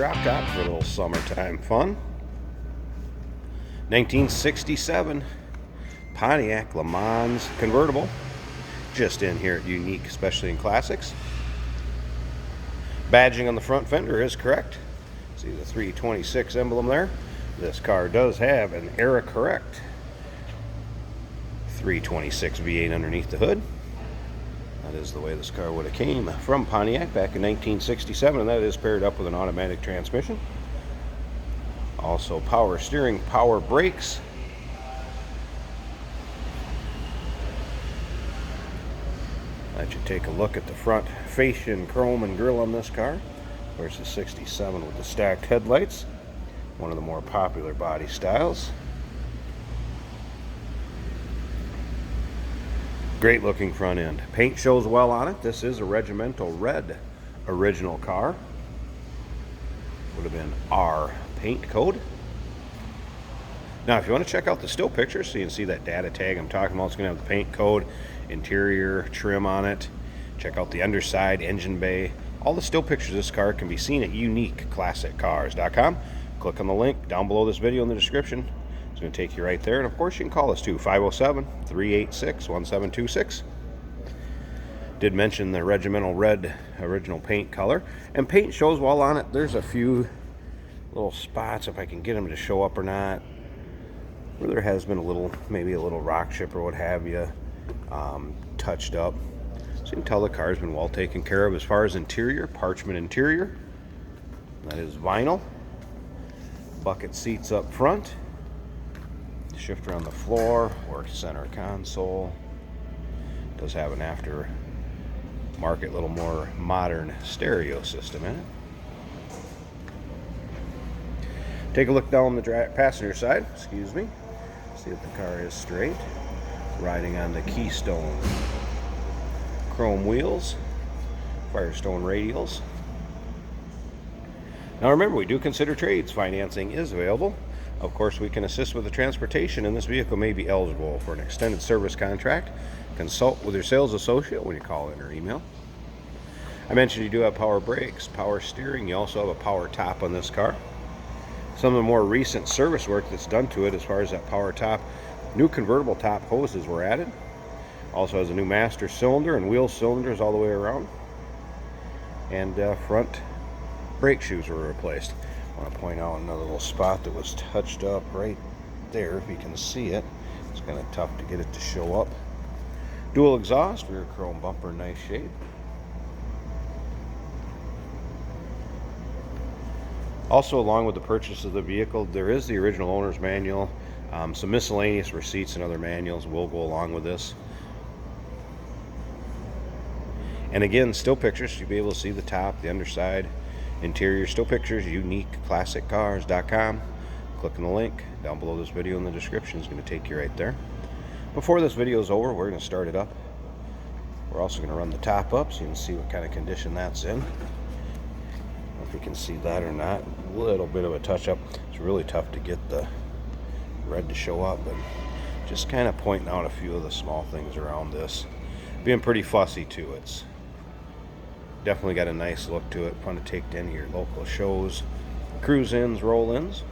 drop top for a little summertime fun. 1967 Pontiac LeMans convertible. Just in here at Unique, especially in classics. Badging on the front fender is correct. See the 326 emblem there. This car does have an era correct 326 V8 underneath the hood. That is the way this car would have came from Pontiac back in 1967, and that is paired up with an automatic transmission. Also power steering, power brakes. Let you take a look at the front fascia chrome and grille on this car. Of course, the 67 with the stacked headlights. One of the more popular body styles. Great looking front end. Paint shows well on it. This is a regimental red original car. Would have been R paint code. Now, if you want to check out the still pictures so you can see that data tag I'm talking about, it's going to have the paint code, interior trim on it. Check out the underside, engine bay. All the still pictures of this car can be seen at uniqueclassiccars.com. Click on the link down below this video in the description. It's going to take you right there. And of course, you can call us too, 507-386-1726. Did mention the regimental red original paint color. And paint shows well on it. There's a few little spots, if I can get them to show up or not, where there has been a little, maybe a little rock chip or what have you, touched up. So you can tell the car's been well taken care of. As far as interior, parchment interior. That is vinyl. Bucket seats up front. Shifter on the floor, work center console. Does have an aftermarket, little more modern stereo system in it. Take a look down the passenger side, excuse me. See if the car is straight. Riding on the Keystone chrome wheels, Firestone radials. Now remember, we do consider trades. Financing is available. Of course, we can assist with the transportation, and this vehicle may be eligible for an extended service contract. Consult with your sales associate when you call in or email. I mentioned you do have power brakes, power steering. You also have a power top on this car. Some of the more recent service work that's done to it as far as that power top, new convertible top hoses were added. Also has a new master cylinder and wheel cylinders all the way around. And front brake shoes were replaced. I want to point out another little spot that was touched up right there, if you can see it. It's kind of tough to get it to show up. Dual exhaust, rear chrome bumper, nice shape. Also, along with the purchase of the vehicle, there is the original owner's manual. Some miscellaneous receipts and other manuals will go along with this. And again, still pictures. You'll be able to see the top, the underside, interior. Still pictures, uniqueclassiccars.com. Click on the link down below this video in the description. It's going to take you right there. Before this video is over, we're going to start it up. We're also going to run the top up so you can see what kind of condition that's in. If you can see that or not, a little bit of a touch up. It's really tough to get the red to show up, but just kind of pointing out a few of the small things around this. Being pretty fussy too. It's definitely got a nice look to it. Fun to take to any of your local shows, cruise ins, roll ins.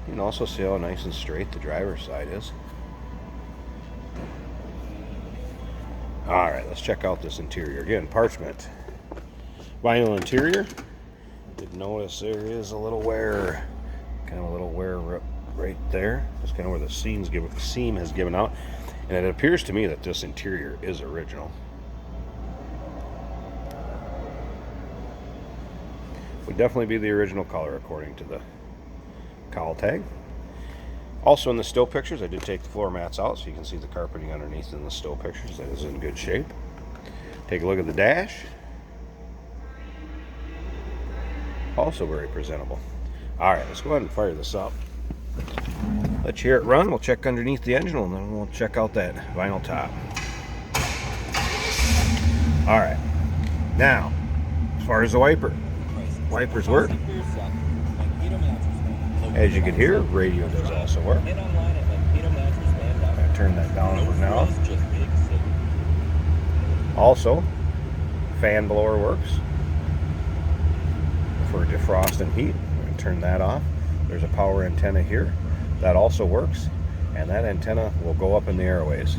You can also see how nice and straight the driver's side is. Alright, let's check out this interior. Again, parchment vinyl interior. Did notice there is a little wear, kind of a little wear right there. That's kind of where the seam has given out. And it appears to me that this interior is original. Would definitely be the original color according to the cowl tag. Also in the still pictures, I did take the floor mats out so you can see the carpeting underneath in the still pictures. That is in good shape. Take a look at the dash. Also very presentable. Alright, let's go ahead and fire this up. Let you hear it run. We'll check underneath the engine and then we'll check out that vinyl top. Alright, now as far as the wipers work, as you can hear, radio does also work. I'm going to turn that down for now. Also, fan blower works. for defrost and heat. I'm going to turn that off. There's a power antenna here that also works, and that antenna will go up in the airways.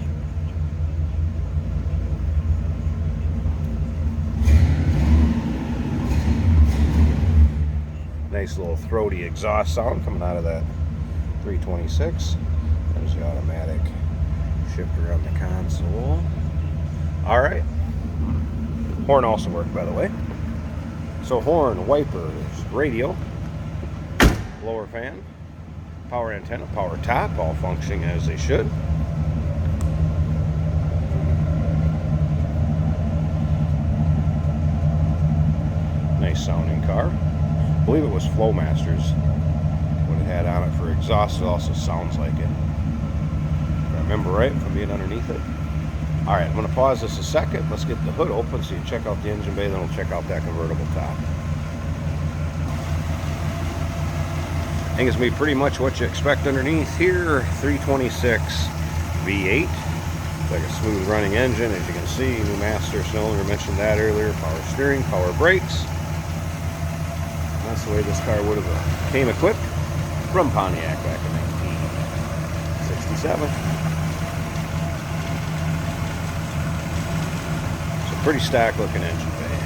Nice little throaty exhaust sound coming out of that 326. There's the automatic shifter on the console. All right. Horn also worked, by the way. So horn, wipers, radio, blower fan, power antenna, power top, all functioning as they should. Nice sounding car. I believe it was Flowmasters. What it had on it for exhaust, it also sounds like it. If I remember right from being underneath it. All right, I'm going to pause this a second. Let's get the hood open so you check out the engine bay, then we'll check out that convertible top. I think it's going to be pretty much what you expect underneath here. 326 V8. It's like a smooth running engine, as you can see. New master cylinder, mentioned that earlier. Power steering, power brakes. That's the way this car would have came equipped from Pontiac back in 1967. So pretty stacked looking engine bay.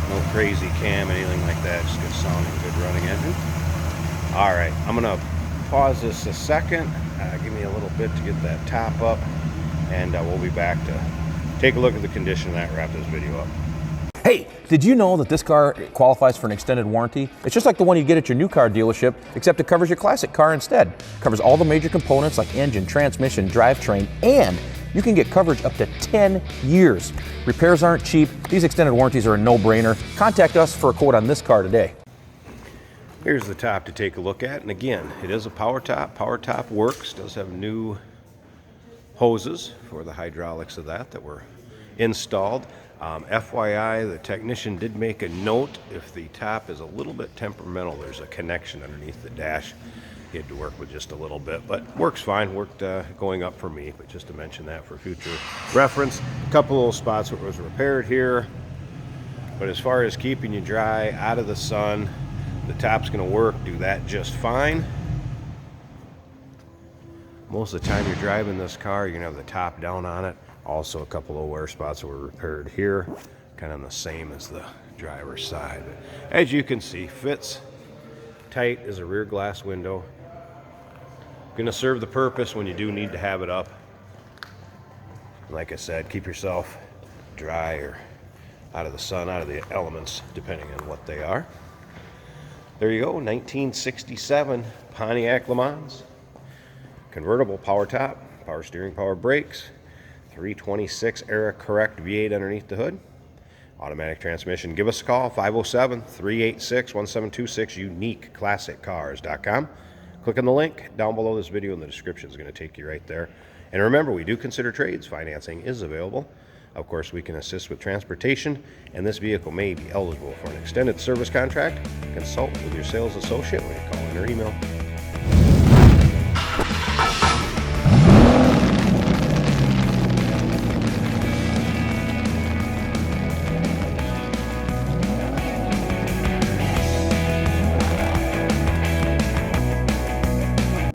No crazy cam, anything like that. Just good sounding, good running engine. All right, I'm gonna pause this a second. Give me a little bit to get that top up, and we'll be back to take a look at the condition of that and wrap this video up. Hey, did you know that this car qualifies for an extended warranty? It's just like the one you get at your new car dealership, except it covers your classic car instead. It covers all the major components like engine, transmission, drivetrain, and you can get coverage up to 10 years. Repairs aren't cheap. These extended warranties are a no-brainer. Contact us for a quote on this car today. Here's the top to take a look at, and again, it is a power top. Power top works, does have new hoses for the hydraulics of that were installed. FYI, the technician did make a note, if the top is a little bit temperamental, there's a connection underneath the dash. He had to work with just a little bit, but works fine. Worked going up for me, but just to mention that for future reference. A couple little spots where it was repaired here, but as far as keeping you dry out of the sun, the top's going to work, do that just fine. Most of the time you're driving this car, you're going to have the top down on it. Also a couple of wear spots that were repaired here, kind of the same as the driver's side. But as you can see, fits tight as a rear glass window. Going to serve the purpose when you do need to have it up. Like I said, keep yourself dry or out of the sun, out of the elements, depending on what they are. There you go, 1967 Pontiac LeMans. Convertible power top, power steering, power brakes. 326 era correct V8 underneath the hood. Automatic transmission. Give us a call, 507-386-1726, uniqueclassiccars.com. Click on the link down below this video in the description. Is going to take you right there. And remember, we do consider trades. Financing is available. Of course, we can assist with transportation, and this vehicle may be eligible for an extended service contract. Consult with your sales associate when you call in or email.